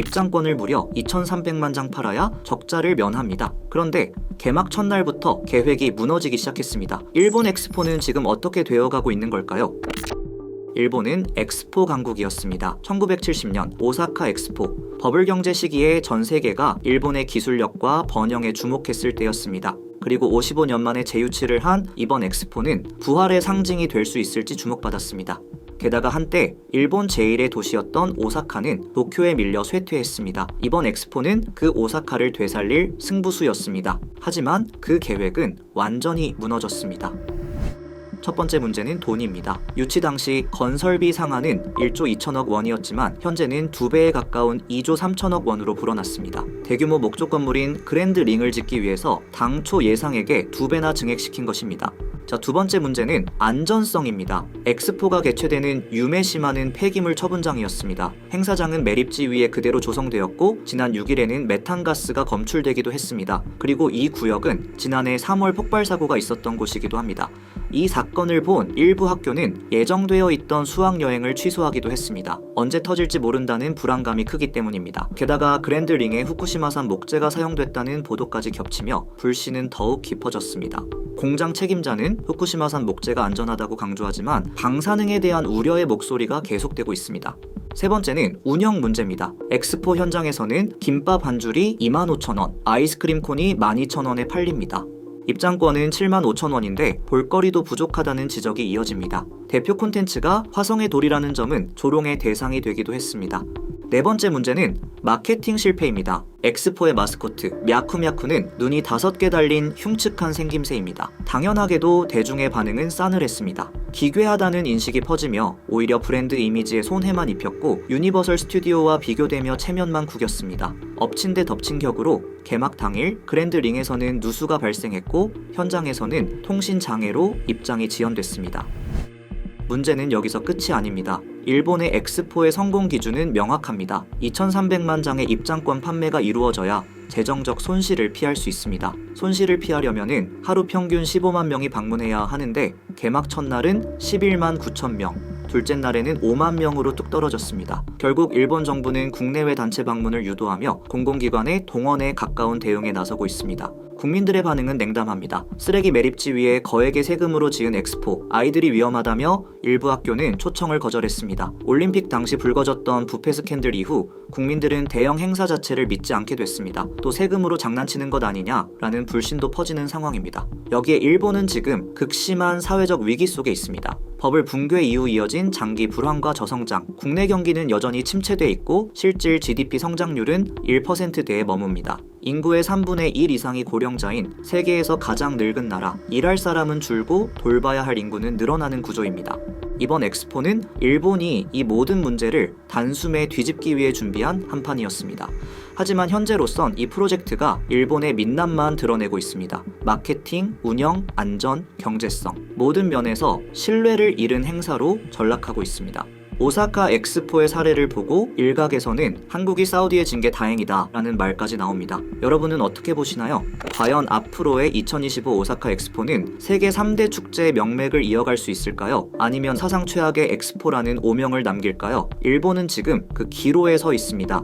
입장권을 무려 2,300만 장 팔아야 적자를 면합니다. 그런데 개막 첫날부터 계획이 무너지기 시작했습니다. 일본 엑스포는 지금 어떻게 되어가고 있는 걸까요? 일본은 엑스포 강국이었습니다. 1970년 오사카 엑스포. 버블 경제 시기에 전 세계가 일본의 기술력과 번영에 주목했을 때였습니다. 그리고 55년 만에 재유치를 한 이번 엑스포는 부활의 상징이 될 수 있을지 주목받았습니다. 게다가 한때 일본 제1의 도시였던 오사카는 도쿄에 밀려 쇠퇴했습니다. 이번 엑스포는 그 오사카를 되살릴 승부수였습니다. 하지만 그 계획은 완전히 무너졌습니다. 첫 번째 문제는 돈입니다. 유치 당시 건설비 상한은 1조 2천억 원이었지만 현재는 2배에 가까운 2조 3천억 원으로 불어났습니다. 대규모 목조 건물인 그랜드 링을 짓기 위해서 당초 예상액의 2배나 증액시킨 것입니다. 자, 두 번째 문제는 안전성입니다. 엑스포가 개최되는 유메시마는 폐기물 처분장이었습니다. 행사장은 매립지 위에 그대로 조성되었고 지난 6일에는 메탄가스가 검출되기도 했습니다. 그리고 이 구역은 지난해 3월 폭발 사고가 있었던 곳이기도 합니다. 이 사건을 본 일부 학교는 예정되어 있던 수학여행을 취소하기도 했습니다. 언제 터질지 모른다는 불안감이 크기 때문입니다. 게다가 그랜드 링에 후쿠시마산 목재가 사용됐다는 보도까지 겹치며 불씨는 더욱 깊어졌습니다. 공장 책임자는 후쿠시마산 목재가 안전하다고 강조하지만 방사능에 대한 우려의 목소리가 계속되고 있습니다. 세 번째는 운영 문제입니다. 엑스포 현장에서는 김밥 한 줄이 25,000원, 아이스크림 콘이 12,000원에 팔립니다. 입장권은 75,000원인데 볼거리도 부족하다는 지적이 이어집니다. 대표 콘텐츠가 화성의 돌이라는 점은 조롱의 대상이 되기도 했습니다. 네 번째 문제는 마케팅 실패입니다. 엑스포의 마스코트 мя쿠мя쿠는 눈이 5개 달린 흉측한 생김새입니다. 당연하게도 대중의 반응은 싸늘했습니다. 기괴하다는 인식이 퍼지며 오히려 브랜드 이미지에 손해만 입혔고 유니버설 스튜디오와 비교되며 체면만 구겼습니다. 엎친 데 덮친 격으로 개막 당일 그랜드 링에서는 누수가 발생했고 현장에서는 통신 장애로 입장이 지연됐습니다. 문제는 여기서 끝이 아닙니다. 일본의 엑스포의 성공 기준은 명확합니다. 2,300만 장의 입장권 판매가 이루어져야 재정적 손실을 피할 수 있습니다. 손실을 피하려면은 하루 평균 15만 명이 방문해야 하는데 개막 첫날은 11만 9천 명, 둘째 날에는 5만 명으로 뚝 떨어졌습니다. 결국 일본 정부는 국내외 단체 방문을 유도하며 공공기관의 동원에 가까운 대응에 나서고 있습니다. 국민들의 반응은 냉담합니다. 쓰레기 매립지 위에 거액의 세금으로 지은 엑스포, 아이들이 위험하다며 일부 학교는 초청을 거절했습니다. 올림픽 당시 불거졌던 부패 스캔들 이후 국민들은 대형 행사 자체를 믿지 않게 됐습니다. 또 세금으로 장난치는 것 아니냐라는 불신도 퍼지는 상황입니다. 여기에 일본은 지금 극심한 사회적 위기 속에 있습니다. 버블 붕괴 이후 이어진 장기 불황과 저성장, 국내 경기는 여전히 침체돼 있고 실질 GDP 성장률은 1%대에 머뭅니다. 인구의 3분의 1 이상이 고령자인 세계에서 가장 늙은 나라, 일할 사람은 줄고 돌봐야 할 인구는 늘어나는 구조입니다. 이번 엑스포는 일본이 이 모든 문제를 단숨에 뒤집기 위해 준비한 한판이었습니다. 하지만 현재로선 이 프로젝트가 일본의 민낯만 드러내고 있습니다. 마케팅, 운영, 안전, 경제성 모든 면에서 신뢰를 잃은 행사로 전락하고 있습니다. 오사카 엑스포의 사례를 보고 일각에서는 한국이 사우디에 진 게 다행이다 라는 말까지 나옵니다. 여러분은 어떻게 보시나요? 과연 앞으로의 2025 오사카 엑스포는 세계 3대 축제의 명맥을 이어갈 수 있을까요? 아니면 사상 최악의 엑스포라는 오명을 남길까요? 일본은 지금 그 기로에 서 있습니다.